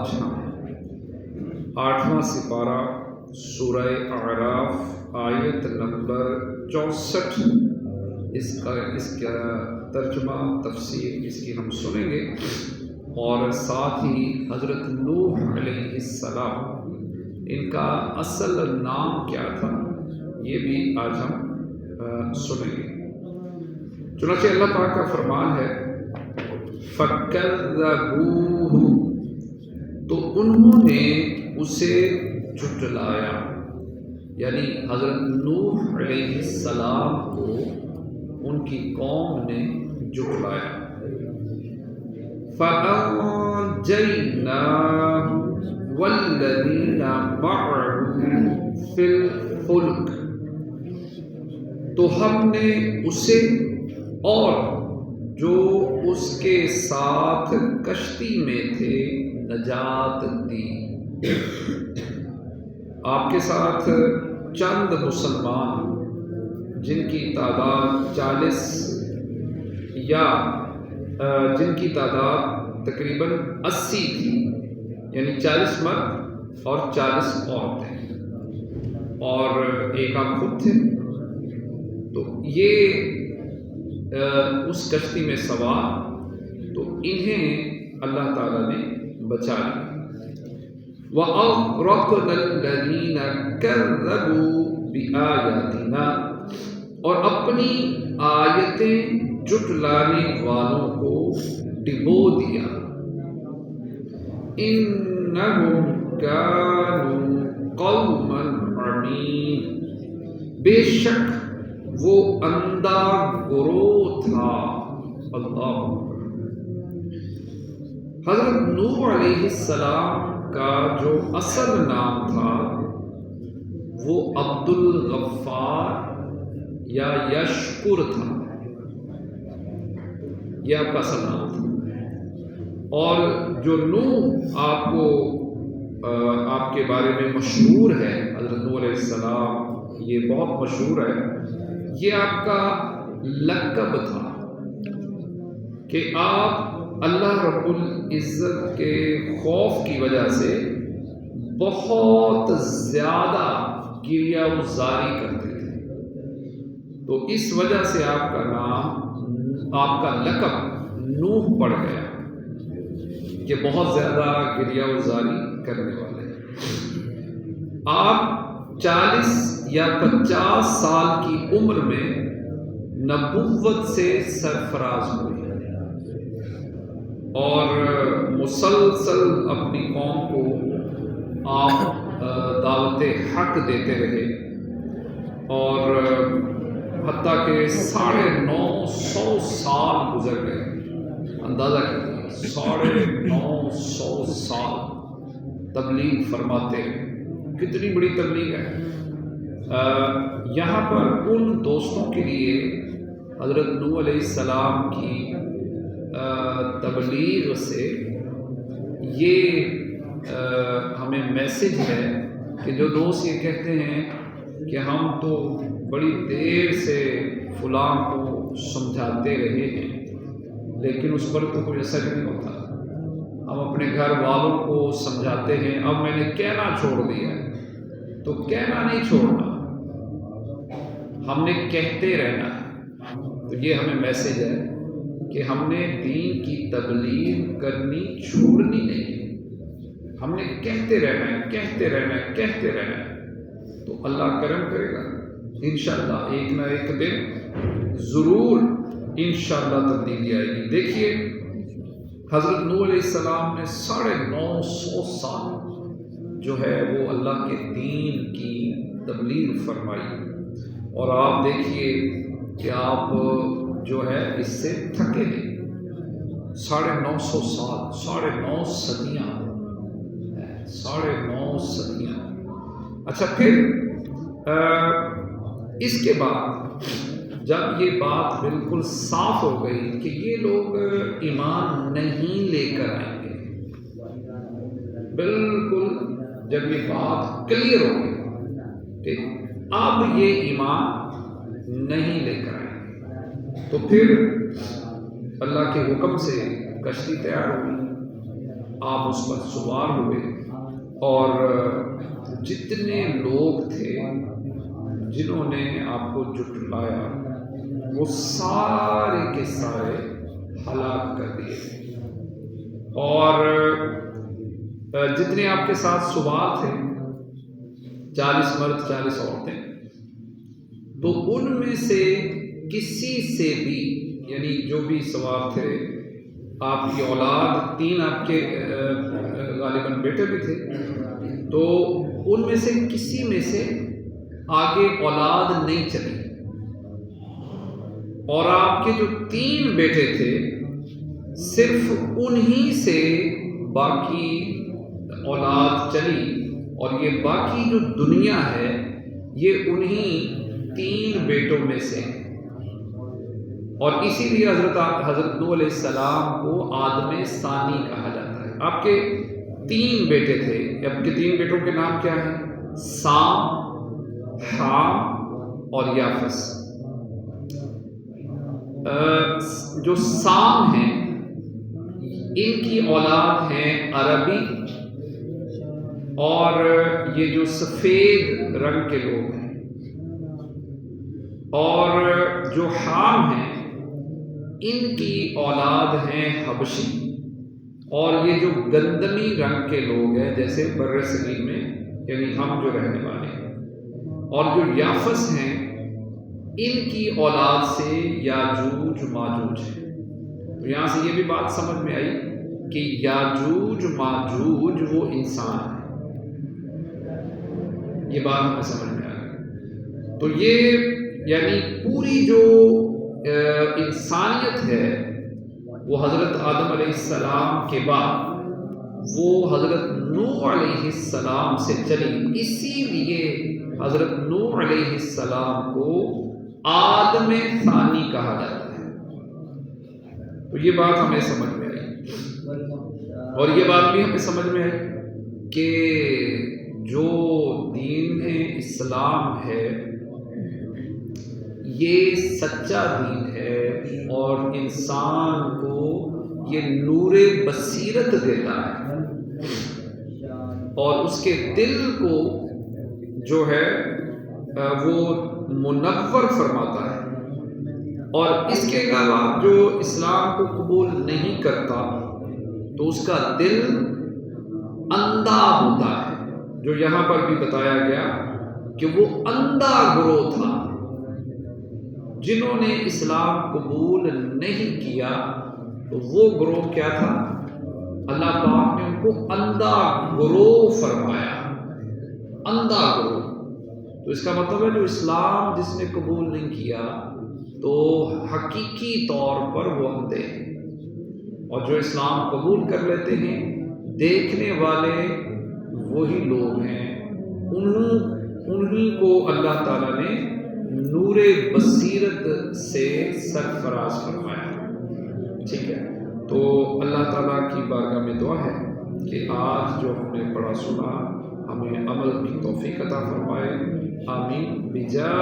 آج ہم 8واں سپارہ سورہ اعراف آیت نمبر 64 اس کا ترجمہ تفسیر اس کی ہم سنیں گے، اور ساتھ ہی حضرت نوح علیہ السلام ان کا اصل نام کیا تھا یہ بھی آج ہم سنیں گے۔ چنانچہ اللہ پاک کا فرمان ہے فَكَذَّبُوهُ، تو انہوں نے اسے جھٹلایا، یعنی حضرت نوح علیہ السلام کو ان کی قوم نے جھٹلایا۔ فَأَنجَيْنَاهُ وَالَّذِينَ مَعَهُ فِي الْفُلْكِ، تو ہم نے اسے اور جو اس کے ساتھ کشتی میں تھے نجات دی۔ آپ کے ساتھ چند مسلمان جن کی تعداد 40 یا جن کی تعداد تقریباً 80 تھی، یعنی 40 مرد اور 40 عورتیں، اور ایک آپ خود تھے، تو یہ اس کشتی میں سوار، تو انہیں اللہ تعالیٰ نے بچا لیا۔ وَأَغْرَقْنَا الَّذِينَ كَذَّبُوا بِآيَاتِنَا، اور اپنی آیتیں جھٹلانے والوں کو ڈبو دیا۔ إِنَّهُمْ كَانُوا قَوْمًا عَمِينَ، بے شک وہ اندھا گروہ تھا۔ اللہ، حضرت نوح علیہ السلام کا جو اصل نام تھا وہ عبد الغفار یا یشکر تھا، یہ آپ کا اصل نام تھا۔ اور جو نوح آپ کے بارے میں مشہور ہے، حضرت نوح علیہ السلام، یہ بہت مشہور ہے، یہ آپ کا لقب تھا کہ آپ اللہ رب العزت کے خوف کی وجہ سے بہت زیادہ گریہ وزاری کرتے تھے، تو اس وجہ سے آپ کا نام، آپ کا لقب نوح پڑ گیا کہ بہت زیادہ گریہ وزاری کرنے والے۔ آپ 40 یا 50 سال کی عمر میں نبوت سے سرفراز ہوئے اور مسلسل اپنی قوم کو آپ دعوت حق دیتے رہے، اور حتیٰ کہ 950 سال گزر گئے۔ اندازہ کیجیے، 950 سال تبلیغ فرماتے رہے، کتنی بڑی تبلیغ ہے۔ یہاں پر ان دوستوں کے لیے حضرت نوح علیہ السلام کی تبلیغ سے یہ ہمیں میسج ہے کہ جو دوست یہ کہتے ہیں کہ ہم تو بڑی دیر سے فلاں کو سمجھاتے رہے ہیں لیکن اس پر تو کوئی اثر نہیں ہوتا، ہم اپنے گھر والوں کو سمجھاتے ہیں، اب میں نے کہنا چھوڑ دیا ہے، تو کہنا نہیں چھوڑنا، ہم نے کہتے رہنا ہے۔ تو یہ ہمیں میسج ہے کہ ہم نے دین کی تبلیغ کرنی چھوڑنی نہیں، ہم نے کہتے رہنا ہے، کہتے رہنا ہے، کہتے رہنا ہے، تو اللہ کرم کرے گا انشاءاللہ، ایک نہ ایک دن ضرور انشاءاللہ تبدیلی آئے گی۔ دیکھیے حضرت نوح علیہ السلام نے 950 سال جو ہے وہ اللہ کے دین کی تبلیغ فرمائی، اور آپ دیکھیے کہ آپ جو ہے اس سے تھکے نہیں۔ 950 سال، 9.5 صدیاں، 9.5 صدیاں۔ اچھا، پھر اس کے بعد جب یہ بات بالکل صاف ہو گئی کہ یہ لوگ ایمان نہیں لے کر آئیں گے، بالکل جب یہ بات کلیئر ہو گئی کہ اب یہ ایمان نہیں لے کر آئیں گے، تو پھر اللہ کے حکم سے کشتی تیار ہوئی، آپ اس پر سوار ہوئے اور جتنے لوگ تھے جنہوں نے آپ کو جھٹلایا وہ سارے کے سارے ہلاک کر دیے، اور جتنے آپ کے ساتھ سوار تھے 40 مرد 40 عورتیں، تو ان میں سے کسی سے بھی، یعنی جو بھی سوار تھے، آپ کی اولاد 3 آپ کے غالباً بیٹے بھی تھے، تو ان میں سے کسی میں سے آگے اولاد نہیں چلی، اور آپ کے جو 3 بیٹے تھے صرف انہی سے باقی اولاد چلی، اور یہ باقی جو دنیا ہے یہ انہی 3 بیٹوں میں سے، اور اسی لیے حضرت نوح علیہ السلام کو آدم ثانی کہا جاتا ہے۔ آپ کے 3 بیٹے تھے، آپ کے 3 بیٹوں کے نام کیا ہیں؟ سام، حام اور یافس۔ جو سام ہیں ان کی اولاد ہیں عربی، اور یہ جو سفید رنگ کے لوگ ہیں، اور جو حام ہیں ان کی اولاد ہیں حبشی، اور یہ جو گندمی رنگ کے لوگ ہیں جیسے بر صغیر میں یعنی ہم جو رہنے والے ہیں، اور جو یافس ہیں ان کی اولاد سے یاجوج ماجوج ہے۔ تو یہاں سے یہ بھی بات سمجھ میں آئی کہ یاجوج ماجوج وہ انسان ہے، یہ بات ہمیں سمجھ میں آ گئی۔ تو یہ یعنی پوری جو انسانیت ہے وہ حضرت آدم علیہ السلام کے بعد وہ حضرت نوح علیہ السلام سے چلی، اسی لیے حضرت نوح علیہ السلام کو آدم ثانی کہا جاتا ہے۔ تو یہ بات ہمیں سمجھ میں آئی، اور یہ بات بھی ہمیں سمجھ میں آئی کہ جو دین اسلام ہے یہ سچا دین ہے، اور انسان کو یہ نور بصیرت دیتا ہے، اور اس کے دل کو جو ہے وہ منور فرماتا ہے، اور اس کے علاوہ جو اسلام کو قبول نہیں کرتا تو اس کا دل اندھا ہوتا ہے، جو یہاں پر بھی بتایا گیا کہ وہ اندھا گروہ تھا، جنہوں نے اسلام قبول نہیں کیا، تو وہ گروہ کیا تھا؟ اللہ پاک نے ان کو اندھا گروہ فرمایا، اندھا گروہ۔ تو اس کا مطلب ہے جو اسلام جس نے قبول نہیں کیا تو حقیقی طور پر وہ اندھے ہیں، اور جو اسلام قبول کر لیتے ہیں دیکھنے والے وہی لوگ ہیں، انہی کو اللہ تعالیٰ نے نور بصیرت سے سرفراز فرمایا۔ ٹھیک ہے، تو اللہ تعالیٰ کی بارگاہ میں دعا ہے کہ آج جو ہم نے پڑھا سنا ہمیں عمل کی توفیق عطا فرمائے، آمین۔